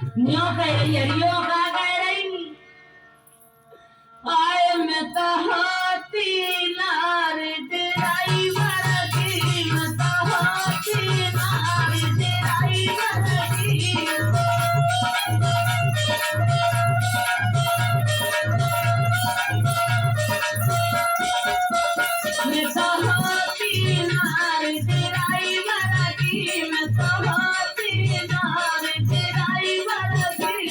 न्यो कह रही हरियो का कह रही आए मैं तो हाथी नार ड्राइवर की मैं तो हाथी नार ड्राइवर की मैं तो हाथी नार ड्राइवर की मैं तो हाथी नार ड्राइवर की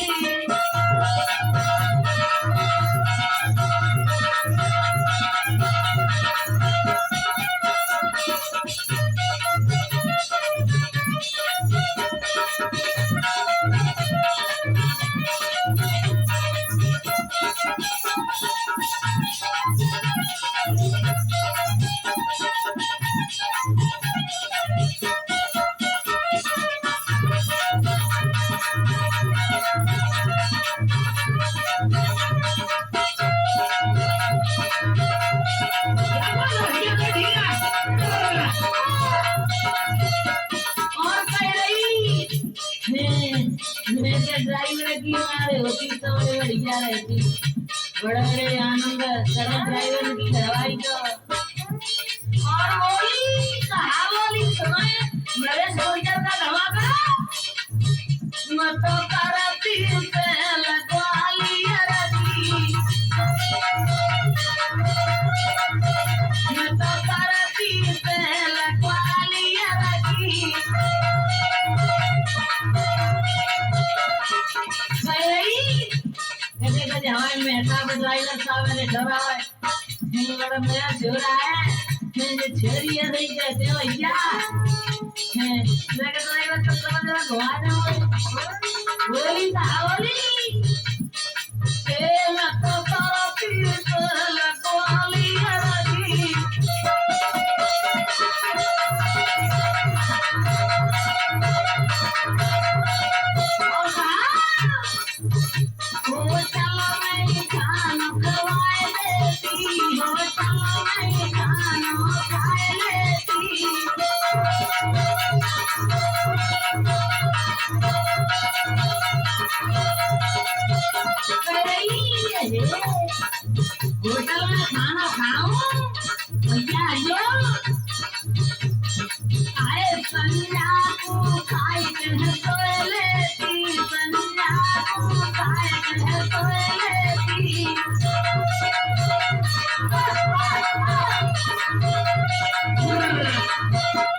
और कह रही मेरे ड्राइवर की मारे होती तो बड़े बढ़िया रहती बड़े बड़े आनंद करे ड्राइवर की दवाई तो और बोली कहा बोली सुनाए मेरे सोल्जर का धमाका मत करती पे लगवाली रदी मत करती पे लगवाली रदी कहते कहते हमारे मेहता ड्राइवर साहब ने डरा है बड़ा मेरा छोरा है मेरे छोरी है नहीं कहते भैया मैं ड्राइवर का समझ घुमा दे बोली बोली मैं तो तारा पीत लगवाली रही होटल में खाना खाऊं भैया जो आए संजा को खाए के सोलेती संजा को खाए के सोलेती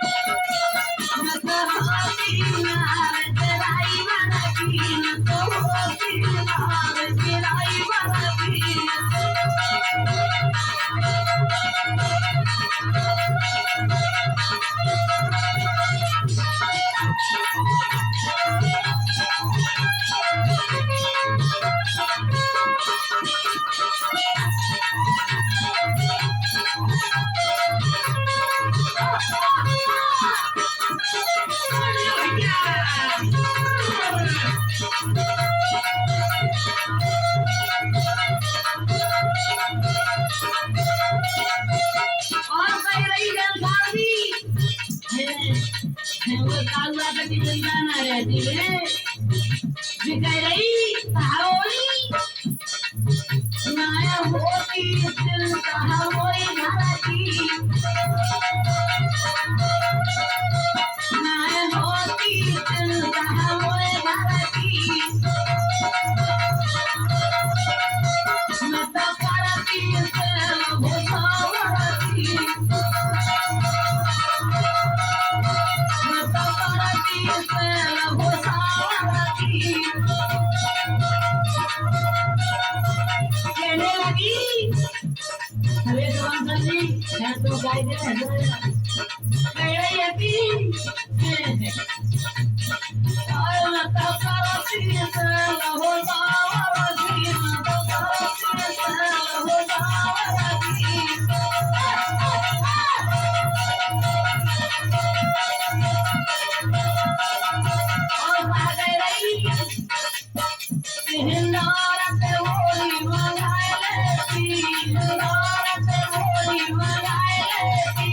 मैं तो होती नार ड्राइवर की मैं तो होती नार ड्राइवर की और कह रही गलबाजी वो कालवा की जिंदा ना रहती है जी कह रही कहावली नाया होती चिंता होई घर की नाया होती चिंता होई घर की मैं तो करती से भूसावती मैं तो करती से भूसावती कहने लगी अरे जवान जी मैं तो गाय दे कह रही थी और मैं तो करती से भूसावती मैं तो करती से भूसावती और भाग रही हिंदौलत होली मंगाए लेती हिंदौलत होली मंगाए लेती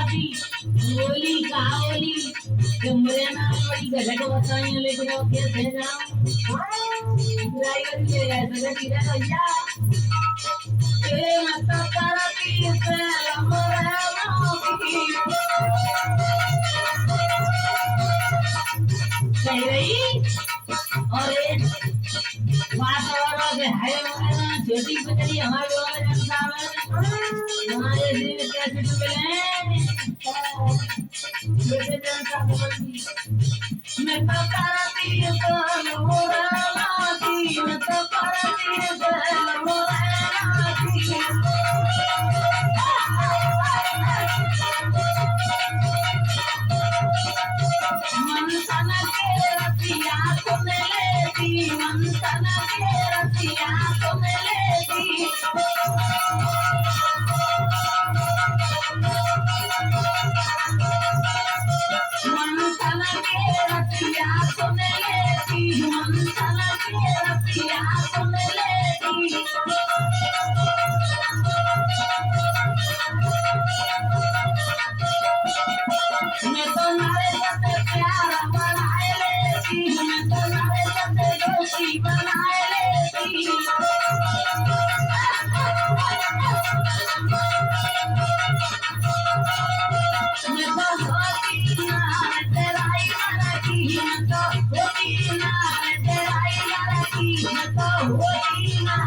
बोली कहा बोली मेरे नाम बड़ी गलत बताई लेकिन वो कैसे जाऊं ड्राइवर ये ऐसा सीधा भैया ए मत करती से मोरे मोकी सही रही और बात और है छोटी बचरी हमारे वाले जनता में हमारे दिन कैसे मिले छोटे जनता बोलती मैं तो करती तो मोरा लाती मैं तो करती तो मोरा लाती मन तना के रतिया तो लेती मन तना के रतिया तो लेती मन तना के रतिया तो लेती मन तना के रतिया तो लेती मैं तो नारे जते प्यार बनाए लेती मैं तो नारे जते दोस्ती बनाए लेती मैं तो होती ना तेराई लड़की मैं तो होती ना तेराई लड़की मैं तो होती ना